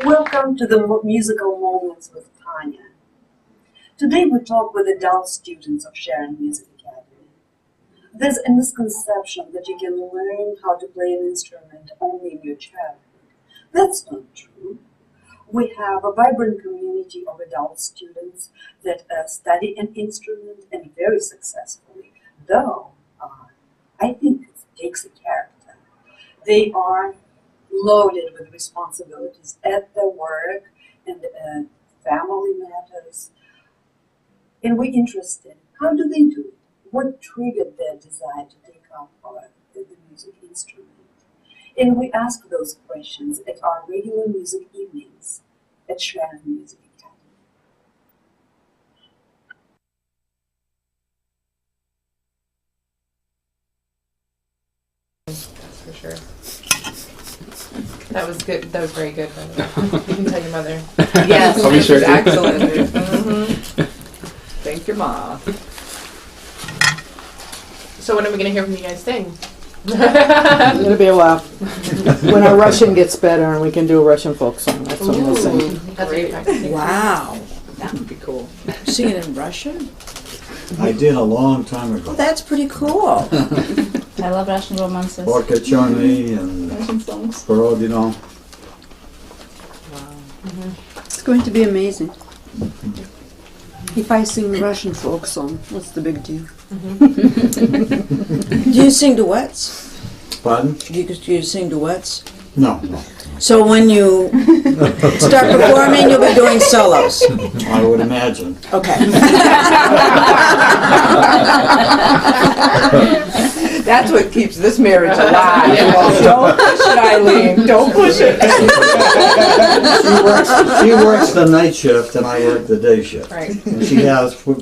Welcome to the Musical Moments with Tanya. Today we talk with adult students of Sharon Music Academy. There's a misconception that you can learn how to play an instrument only in your childhood. That's not true. We have a vibrant community of adult students that study an instrument and very successfully, though I think it takes a character. They are loaded with responsibilities at their work and family matters. And we're interested, how do they do it? What triggered their desire to take up the music instrument? And we ask those questions at our regular music evenings at Sharon Music Academy. That's for sure. That was good. That was very good, by the way. You can tell your mother. Yes, this sure is do. excellent. Mm-hmm. Thank your mom. So when are we going to hear from you guys sing? It'll be a while. When our Russian gets better and we can do a Russian folk song, that's when we'll sing. That's great. Wow. That would be cool. Sing it in Russian? I did a long time ago. Well, that's pretty cool. I love Russian romances. Orka Chorny and Russian songs. Borodino. It's going to be amazing. If I sing a Russian folk song, what's the big deal? Do you sing duets? Pardon? Do you sing duets? No. So when you start performing, you'll be doing solos. I would imagine. Okay. That's what keeps this marriage alive. Don't push it, Eileen. Don't push it. She works the night shift and I work the day shift. Right. And she has for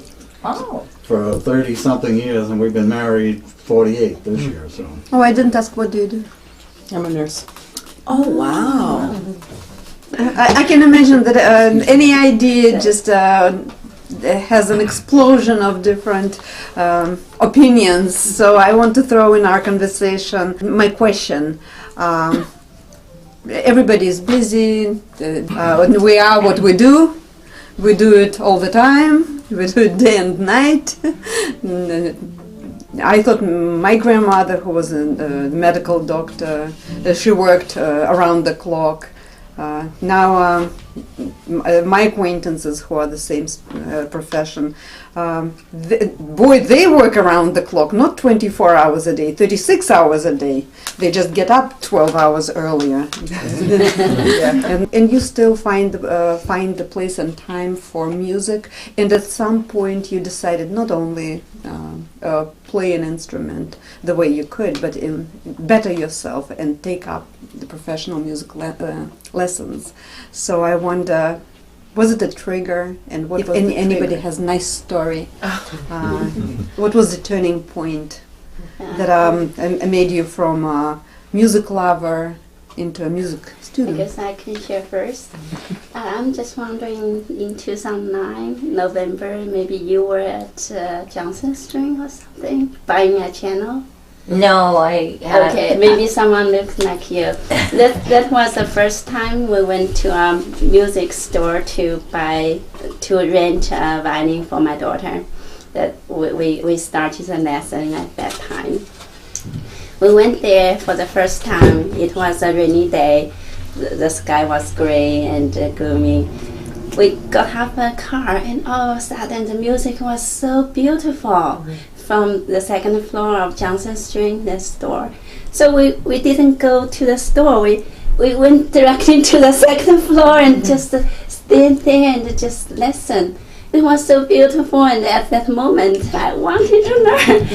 Oh. 30-something years, and we've been married 48 this year. So Oh, I didn't ask, what do you do? I'm a nurse. Oh, wow. I can imagine that any idea just has an explosion of different opinions. So I want to throw in our conversation my question. Everybody is busy. We are what we do. We do it all the time. We do it day and night. I thought my grandmother, who was a medical doctor, she worked around the clock. Now my acquaintances who are the same profession, they work around the clock, not 24 hours a day, 36 hours a day. They just get up 12 hours earlier. and you still find the place and time for music. And at some point you decided not only play an instrument the way you could, but better yourself and take up the professional music lessons. So I wonder, was it a trigger? And what if anybody has a nice story? What was the turning point that made you from a music lover into a music student? I guess I can share first. I'm just wondering, in 2009, November, maybe you were at Johnson String or something, buying a channel? No, Okay, maybe someone looks like you. That was the first time we went to a music store to rent a violin for my daughter. That we started the lesson at that time. We went there for the first time. It was a rainy day. The sky was gray and gloomy. We got out of a car and all of a sudden the music was so beautiful. from the second floor of Johnson Street, the store. So we didn't go to the store. We went directly to the second floor and just stand there and just listen. It was so beautiful, and at that moment, I wanted to learn.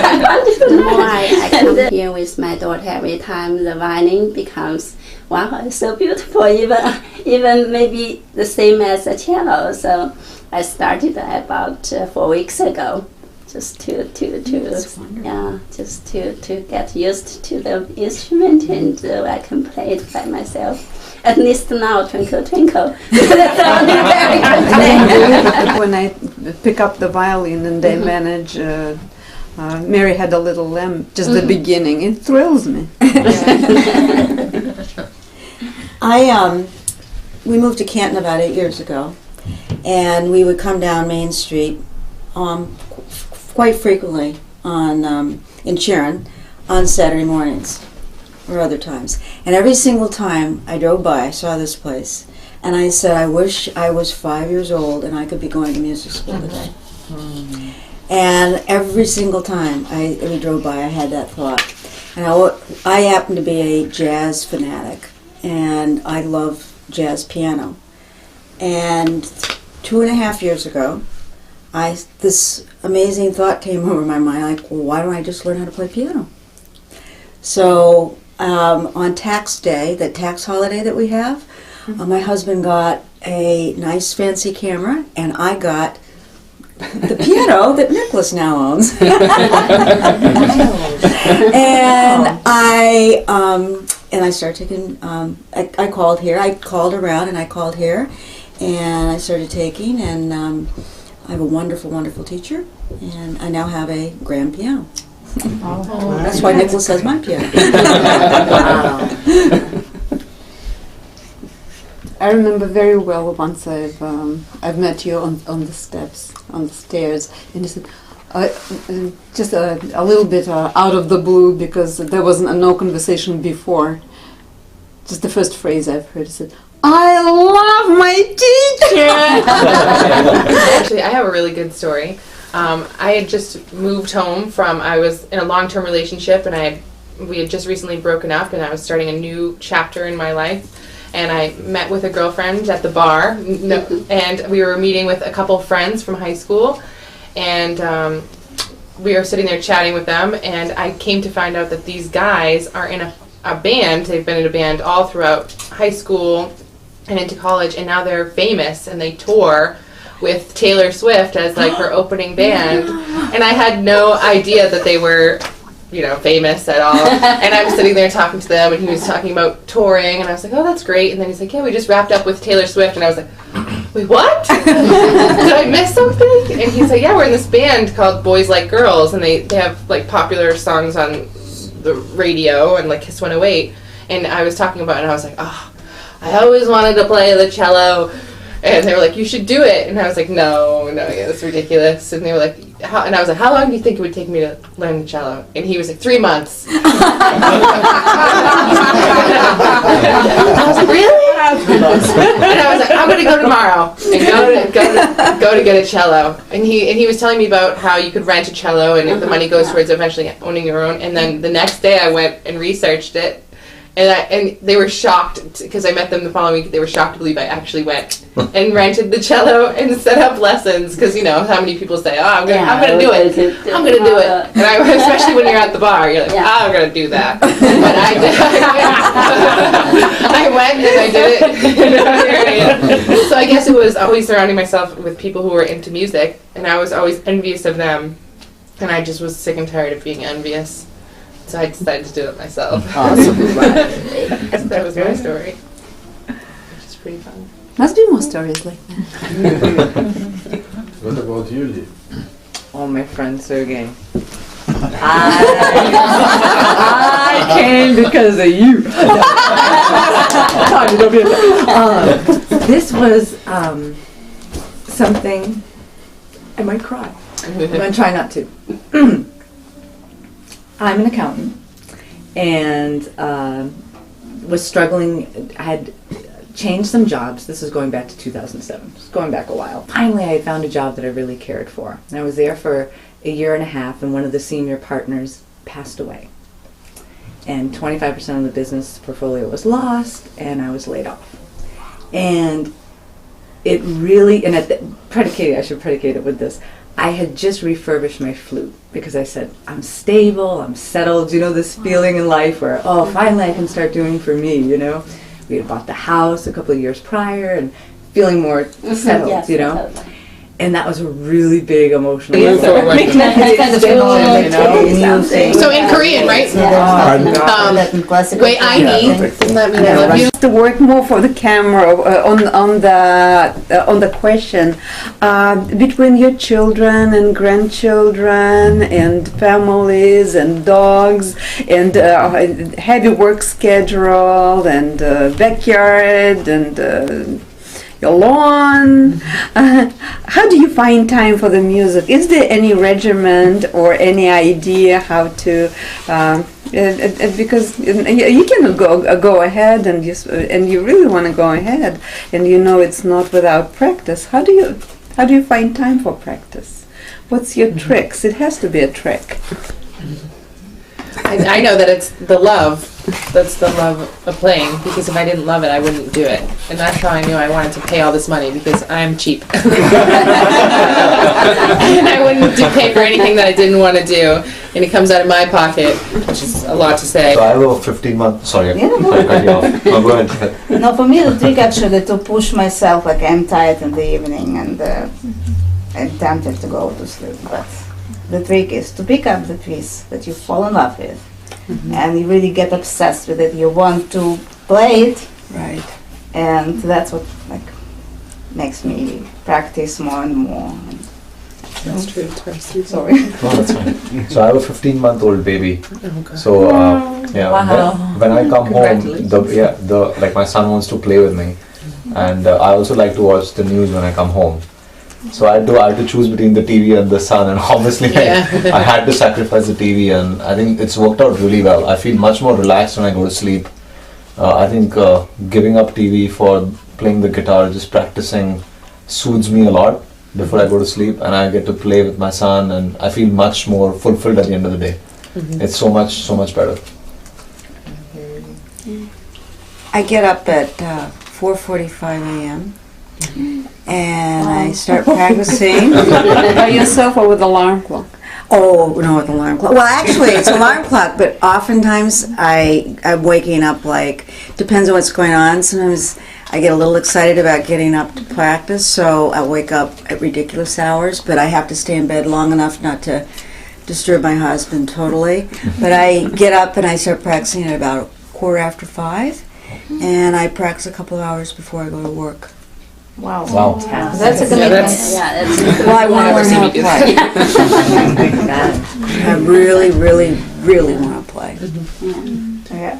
I wanted to learn. I come here with my daughter every time the violin becomes, wow, it's so beautiful, even maybe the same as the cello. So I started about 4 weeks ago, just to get used to the instrument, and I can play it by myself. At least now, Twinkle Twinkle. That's only very good thing. When I pick up the violin and they manage Mary Had a Little Lamb, just the beginning, it thrills me. We moved to Canton about 8 years ago, and we would come down Main Street quite frequently in Sharon on Saturday mornings or other times. And every single time I drove by, I saw this place, and I said, I wish I was 5 years old and I could be going to music school today. And every single time we drove by, I had that thought. And I happen to be a jazz fanatic, and I love jazz piano. And 2.5 years ago, this amazing thought came over my mind, like, well, why don't I just learn how to play piano? So on tax day, the tax holiday that we have, my husband got a nice fancy camera, and I got the piano that Nicholas now owns. And I started taking, I called here, I called around and I called here, and I started taking, and I have a wonderful, wonderful teacher, and I now have a grand piano. That's why Nicholas has my piano. I remember very well once I've met you on the steps, on the stairs, and you said, just a little bit out of the blue, because there wasn't no conversation before. Just the first phrase I've heard, I said, I love my teacher! Actually, I have a really good story. I had just moved home I was in a long-term relationship, and we had just recently broken up, and I was starting a new chapter in my life. And I met with a girlfriend at the bar, and we were meeting with a couple friends from high school, and we were sitting there chatting with them, and I came to find out that these guys are in a band. They've been in a band all throughout high school and into college, and now they're famous, and they tour with Taylor Swift as like her opening band, and I had no idea that they were famous at all. And I was sitting there talking to them, and he was talking about touring, and I was like, oh, that's great. And then he's like, yeah, we just wrapped up with Taylor Swift. And I was like, wait, what? Did I miss something? And he's like, yeah, we're in this band called Boys Like Girls, and they have like popular songs on the radio and like Kiss 108. And I was talking about it, and I was like, oh, I always wanted to play the cello. And they were like, you should do it. And I was like, no, yeah, that's ridiculous. And they were like, and I was like, how long do you think it would take me to learn the cello? And he was like, 3 months. I was like, really? And I was like, I'm going to go tomorrow and go to get a cello. And he was telling me about how you could rent a cello, and the money goes towards eventually owning your own. And then the next day I went and researched it. And they were shocked, because I met them the following week. They were shocked to believe I actually went and rented the cello and set up lessons, because how many people say, oh, I'm gonna do it. I'm gonna do it. And especially when you're at the bar, you're like, oh, I'm gonna do that. But I went and I did it. So I guess it was always surrounding myself with people who were into music, and I was always envious of them, and I just was sick and tired of being envious. So I decided to do it myself. Awesome. That was my story. Which is pretty fun. Must be more stories like that. What about you, Lee? Oh, my friend Sergey. I came because of you. This was something. I might cry. I'm going to try not to. I'm an accountant, and was struggling. I had changed some jobs. This is going back to 2007. It's going back a while. Finally, I found a job that I really cared for. And I was there for a year and a half, and one of the senior partners passed away. And 25% of the business portfolio was lost, and I was laid off. And it really, and I should predicate it with this. I had just refurbished my flute because I said, I'm stable, I'm settled, you know, this feeling in life where, oh, finally I can start doing for me, you know. We had bought the house a couple of years prior and feeling more settled, Yes, you know. totally. And that was a really big emotional Move forward. So in Korean, right? Wait, I need. Doesn't that mean I love you? To work more for the camera on the question between your children and grandchildren and families and dogs and heavy work schedule and backyard and your lawn. How do you find time for the music? Is there any regiment or any idea how to? Because you can go ahead and you really want to go ahead, and you know it's not without practice. How do you find time for practice? What's your tricks? It has to be a trick. I know that it's the love. That's the love of playing, because if I didn't love it, I wouldn't do it. And that's how I knew I wanted to pay all this money, because I'm cheap. I wouldn't pay for anything that I didn't want to do, and it comes out of my pocket, which is a lot to say. So I have a 15-month, sorry, I cut you off. No, go ahead. No, for me the trick actually to push myself, like I'm tired in the evening and I'm tempted to go to sleep, but the trick is to pick up the piece that you fall in love with. And you really get obsessed with it. You want to play it, Right. and that's what makes me practice more and more. That's true. Sorry. No, that's fine. So I have a 15-month-old baby. Okay. So Wow. when I come home, like my son wants to play with me, and I also like to watch the news when I come home. So I had to choose between the TV and the sun, and obviously I had to sacrifice the TV, and I think it's worked out really well. I feel much more relaxed when I go to sleep. I think giving up TV for playing the guitar, just practicing, soothes me a lot before I go to sleep, and I get to play with my son, and I feel much more fulfilled at the end of the day. It's so much better. I get up at 4:45 a.m. and I start practicing. By yourself or with alarm clock? Oh, no, with alarm clock. Well, actually, it's alarm clock, but oftentimes I'm waking up, depends on what's going on. Sometimes I get a little excited about getting up to practice, so I wake up at ridiculous hours, but I have to stay in bed long enough not to disturb my husband totally. But I get up and I start practicing at about 5:15, and I practice a couple of hours before I go to work. Wow. Wow. That's a commitment. Well, I want to learn how to play. I really, really, really want to play. Yeah.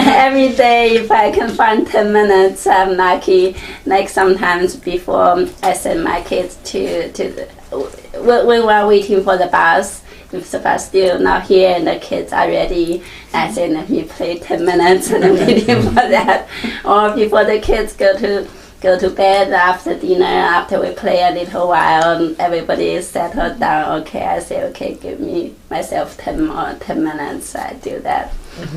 Every day, if I can find 10 minutes, I'm lucky. Like sometimes before I send my kids when we're waiting for the bus, if the bus still not here and the kids are ready, I say let me play 10 minutes and I'm waiting for that. Or before the kids go to bed after dinner, after we play a little while and everybody is settled down, okay, I say, okay, give me myself 10 minutes, I do that.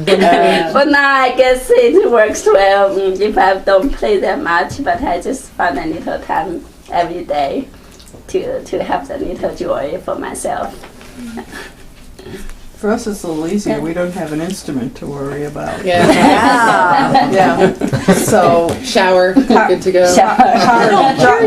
But now I guess it works well if I don't play that much, but I just find a little time every day to have the little joy for myself. For us, it's a little easier. We don't have an instrument to worry about. Yeah. Yeah. So Shower. Good to go.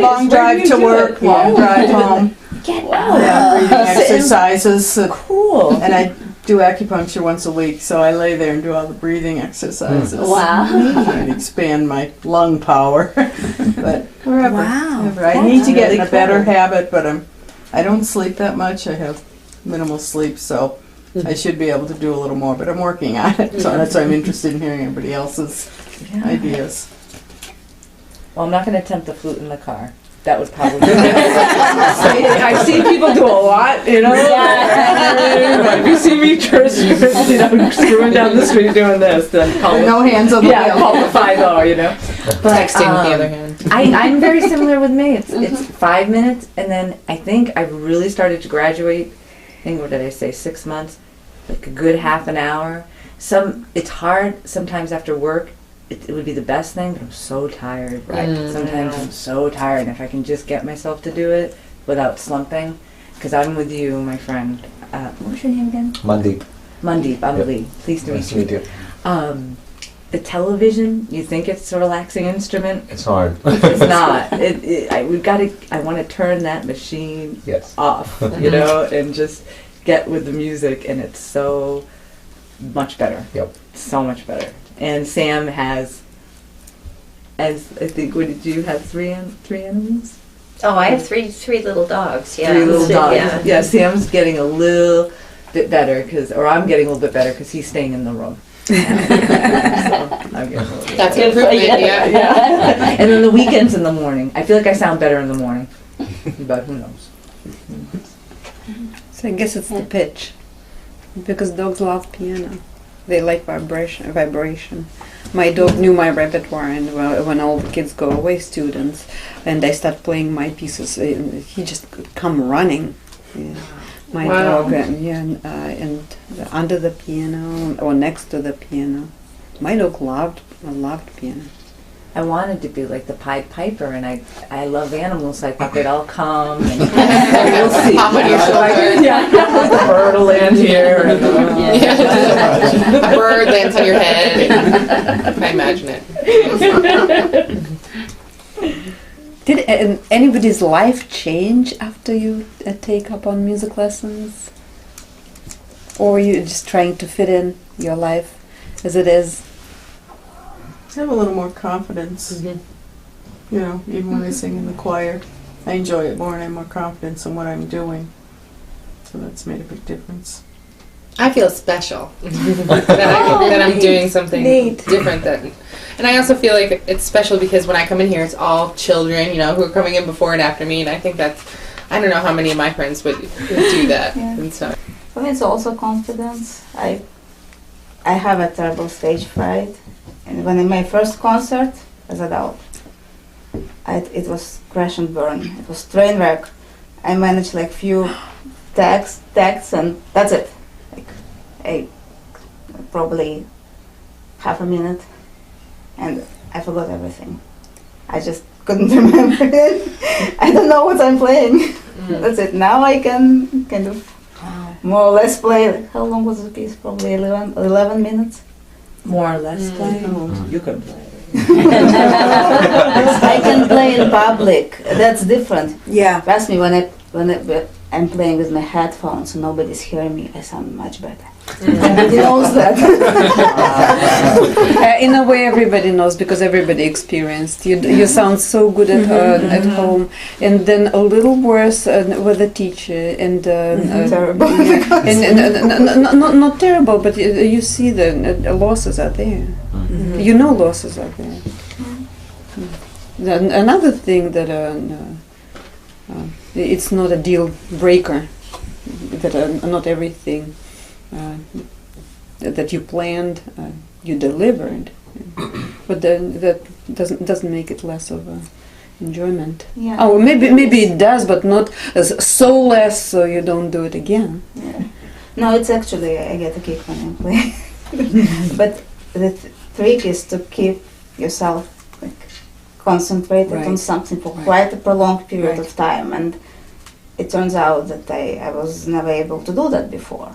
long drive to work, long drive home. Get Yeah, breathing exercises. Cool. And I do acupuncture once a week, so I lay there and do all the breathing exercises. Wow. And expand my lung power. But forever. Wow. Forever. I That's need to get in really a better cool. habit, but I don't sleep that much. I have minimal sleep, so I should be able to do a little more, but I'm working on it. So that's why I'm interested in hearing everybody else's ideas. Well, I'm not going to attempt the flute in the car. That would probably be I've seen people do a lot, you know? But if you see me just, screwing down the street doing this, then call No hands on the wheel. call the 5-0, you know? But, Texting with the other hand. I'm very similar with me. It's 5 minutes, and then I think I really started to graduate. I think, what did I say, 6 months? Like a good half an hour. It's hard sometimes after work. It would be the best thing, but I'm so tired. Right. Sometimes I'm so tired. And if I can just get myself to do it without slumping, because I'm with you, my friend. What was your name again? Mandeep. Mandeep. I'm Lee. Pleased to Nice meet to you. meet you. The television, you think it's a relaxing instrument? It's hard. It's not. I want to turn that machine Yes. off, you know, and just get with the music, and it's so much better. Yep. So much better. And Sam has, as I think, what did you have, three animals? Oh, I have three little dogs. Yeah, 3 little dogs. Yeah. Yeah, Sam's getting a little bit better or I'm getting a little bit better because he's staying in the room. So I'm getting a little bit That's better. improvement, yeah. And then the weekends in the morning. I feel like I sound better in the morning, but who knows? So I guess it's the pitch. Because dogs love piano. They like vibration. My dog knew my repertoire, and when all the kids go away, students, and I start playing my pieces, he just come running. Yeah. My dog, and under the piano or next to the piano. My dog loved piano. I wanted to be like the Pied Piper, and I love animals, so I thought they'd all come. And we'll see. Hop on your shoulder. The bird will land here. And, A bird lands on your head. I imagine it. Did anybody's life change after you take up on music lessons? Or are you just trying to fit in your life as it is? I have a little more confidence. You know, even when I sing in the choir, I enjoy it more and I have more confidence in what I'm doing. So that's made a big difference. I feel special that I'm doing something different and I also feel like it's special because when I come in here, it's all children, you know, who are coming in before and after me, and I think I don't know how many of my friends would do that and stuff. For me, it's also confidence. I have a terrible stage fright, and when in my first concert as an adult, it was crash and burn. It was train wreck. I managed like few texts, and that's it. Like probably half a minute, and I forgot everything. I just couldn't remember it. I don't know what I'm playing. That's it. Now I can kind of more or less play. How long was the piece? Probably 11 minutes. More or less play? You can play. I can play in public. That's different. Yeah. Trust me, when I'm playing with my headphones and nobody's hearing me, I sound much better. Everybody knows that. In a way, everybody knows because everybody experienced. You sound so good at home, and then a little worse with a teacher, and terrible. and not terrible, but you see the losses are there. You know losses are there. Another thing that it's not a deal breaker. That not everything that you planned, you delivered, but then that doesn't make it less of a enjoyment. Yeah. Oh, maybe it does, but not so less, so you don't do it again. Yeah. No, it's actually I get a kick when I play, but the trick is to keep yourself like concentrated on something for quite a prolonged period of time, and it turns out that I was never able to do that before.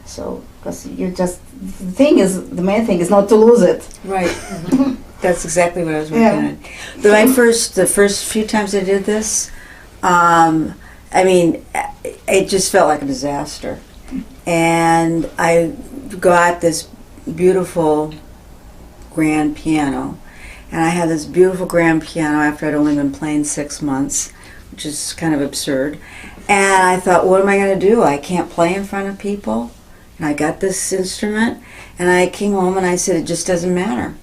So, because the main thing is not to lose it. Right. That's exactly what I was working on. But the first few times I did this, I mean, it just felt like a disaster. and I got this beautiful grand piano. And I had this beautiful grand piano after I'd only been playing 6 months, which is kind of absurd. And I thought, what am I going to do? I can't play in front of people. And I got this instrument, and I came home and I said, it just doesn't matter.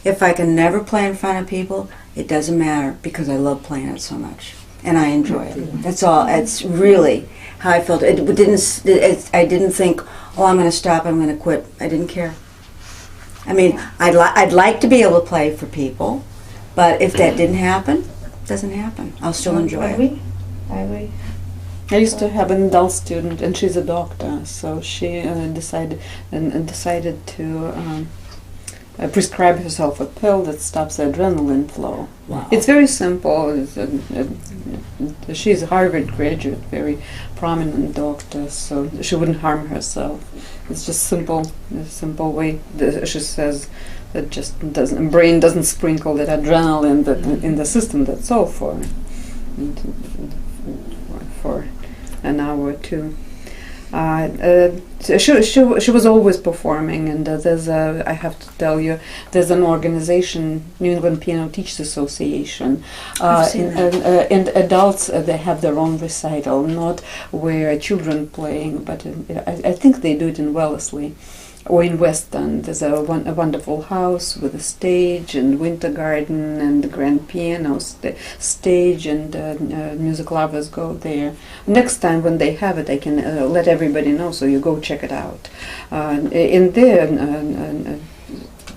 If I can never play in front of people, it doesn't matter, because I love playing it so much. And I enjoy it. That's all. It's really how I felt. I didn't think, oh, I'm going to stop, I'm going to quit. I didn't care. I mean, I'd like to be able to play for people, but if that didn't happen, it doesn't happen. I'll still enjoy it. I agree. I used to have an adult student, and she's a doctor, so she decided to prescribe herself a pill that stops the adrenaline flow. Wow. It's very simple. She's a Harvard graduate, very prominent doctor, so she wouldn't harm herself. It's just a simple way. She says that just brain doesn't sprinkle that adrenaline that in the system. That's all for an hour or two. She was always performing, and I have to tell you, there's an organization, New England Piano Teachers Association, and adults, they have their own recital, not where children playing, but I think they do it in Wellesley or in Weston. There's a wonderful house with a stage and winter garden and the grand piano stage, and music lovers go there. Next time when they have it, I can let everybody know, so you go check it out. In there,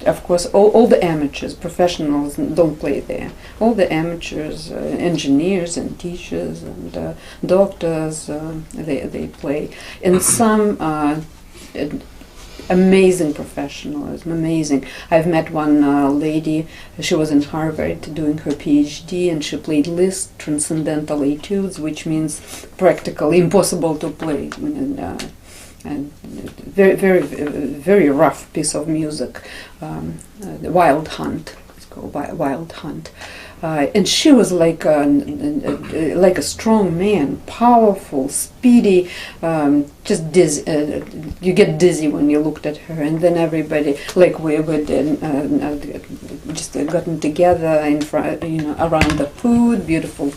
of course, all the amateurs, professionals don't play there. All the amateurs, engineers and teachers and doctors, they play. And some amazing professionalism, amazing. I've met one lady, she was in Harvard doing her PhD, and she played Liszt Transcendental Etudes, which means practically impossible to play. And very, very, very rough piece of music, the Wild Hunt. It's called Wild Hunt. And she was like a strong man, powerful, speedy, just dizzy. You get dizzy when you looked at her. And then everybody, like we would, just gotten together in front, around the food, a beautiful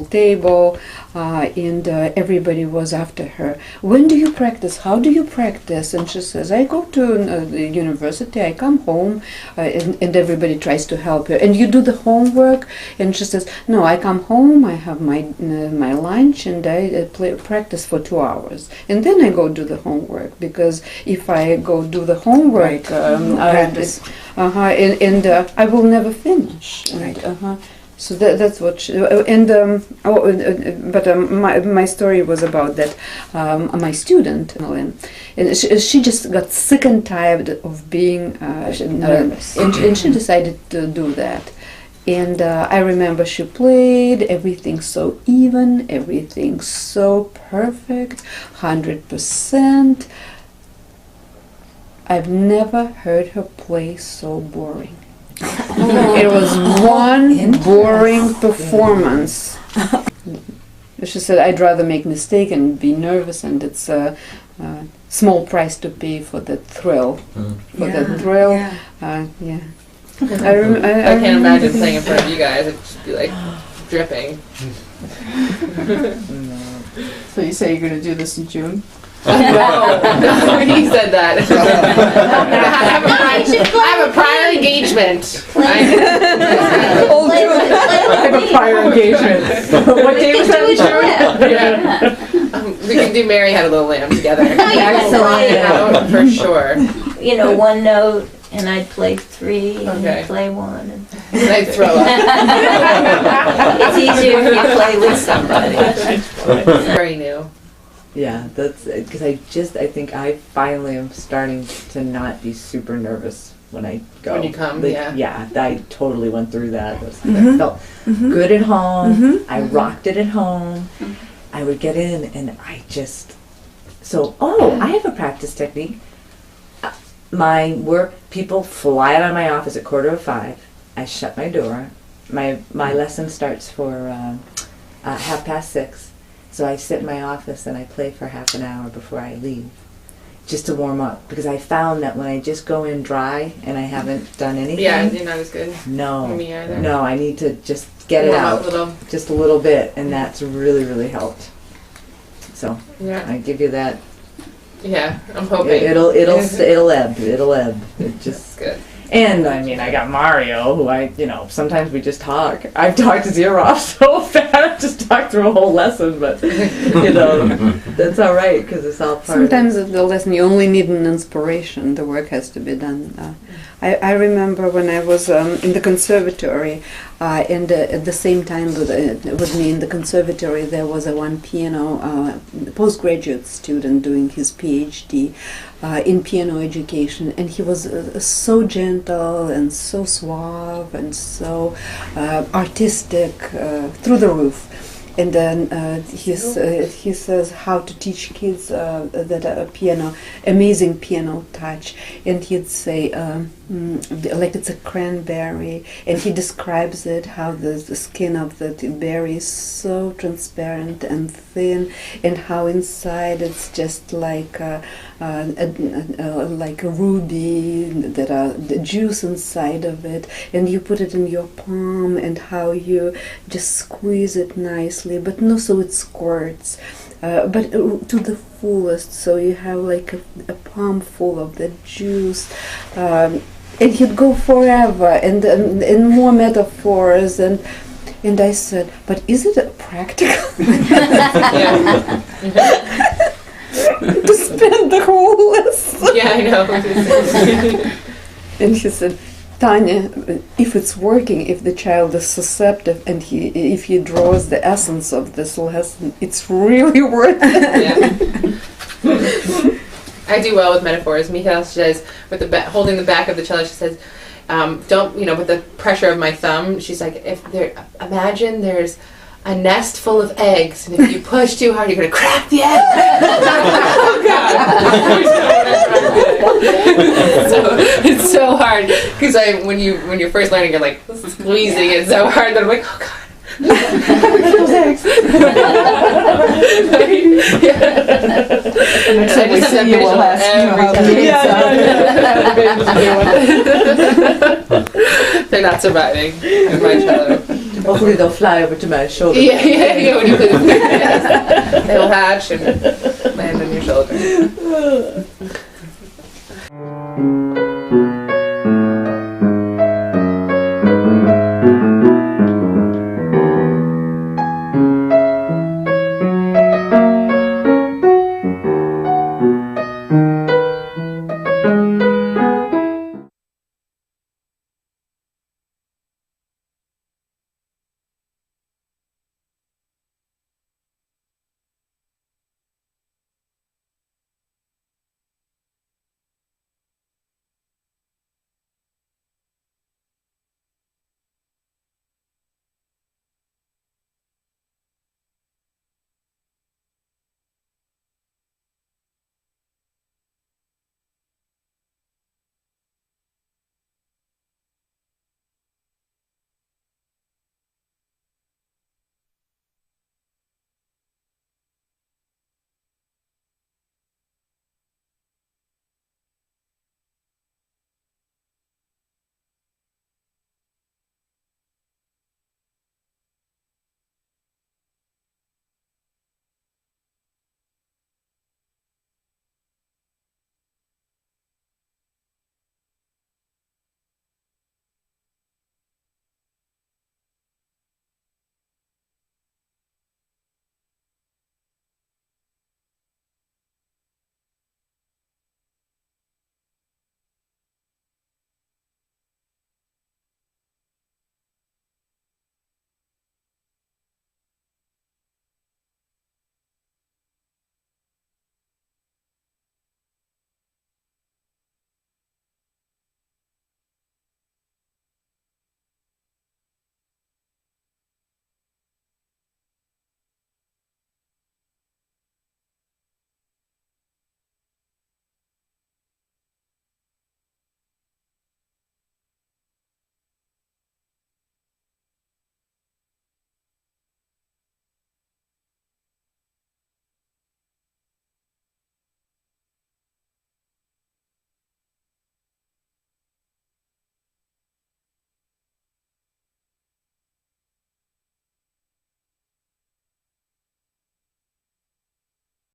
table, and everybody was after her. When do you practice? How do you practice? And she says, I go to the university, I come home, and everybody tries to help her. And you do the homework? And she says, no, I come home, I have my lunch, and I practice for 2 hours. And then I go do the homework, because if I go do the homework, I will never finish. And, so that's what she, my story was about that, my student, and she just got sick and tired of being nervous, and she decided to do that. And I remember she played everything so even, everything so perfect, 100%. I've never heard her play so boring. It was one boring performance. She said, I'd rather make mistake and be nervous, and it's a small price to pay for the thrill. Yeah. I can't imagine playing in front of you guys. It'd just be like dripping. So you say you're going to do this in June? No, he said that. I have a prior engagement. I have a prior engagement. What day was that? Yeah. We can do Mary Had a Little Lamb together. Excellent. For sure. One note, and I'd play 3, and you'd play 1. And I'd throw up. It's easier if you play with somebody. Very new. Yeah, that's because I think I finally am starting to not be super nervous when I go. When you come, Yeah, I totally went through that. I felt good at home. I rocked it at home. I would get in, and I just... I have a practice technique. My work, people fly out of my office at 4:45. I shut my door. My lesson starts for 6:30. So I sit in my office and I play for half an hour before I leave, just to warm up. Because I found that when I just go in dry and I haven't done anything, you're not as good. No, Me either. no, I need to just get it Warm up out, a little. just a little bit, and that's really, really helped. So Yeah. I give you that. Yeah, I'm hoping. It'll ebb. It'll ebb. It just good. And I mean, I got Mario, who sometimes we just talk. I've talked his ear off so fast, just talked through a whole lesson, but that's all right because it's all part. Sometimes the lesson you only need an inspiration. The work has to be done. I remember when I was in the conservatory, and at the same time with me in the conservatory, there was one piano postgraduate student doing his PhD in piano education, and he was so gentle and so suave and so artistic, through the roof. And then he says how to teach kids that amazing piano touch, and he'd say like it's a cranberry, and he describes it how the skin of the berry is so transparent and thin, and how inside it's just like a ruby, the juice inside of it, and you put it in your palm, and how you just squeeze it nicely, but no, so it squirts, but to the fullest, so you have like a palm full of the juice. And he'd go forever, and more metaphors, and I said, but is it practical to spend the whole lesson? Yeah, I know. And he said, Tanya, if it's working, if the child is susceptible, and if he draws the essence of this lesson, it's really worth it. Yeah. I do well with metaphors. Mikhail says, with holding the back of the cello, she says, don't, with the pressure of my thumb, she's like, imagine there's a nest full of eggs, and if you push too hard, you're going to crack the egg. Oh, God. So, it's so hard, because when you're first learning, you're like squeezing it so hard that I'm like, oh, God. Those eggs. Next time we see you, we'll ask you how to They're not surviving in my cello. Hopefully they'll fly over to my shoulder. Yeah, when you put them, they will hatch and land on your shoulder.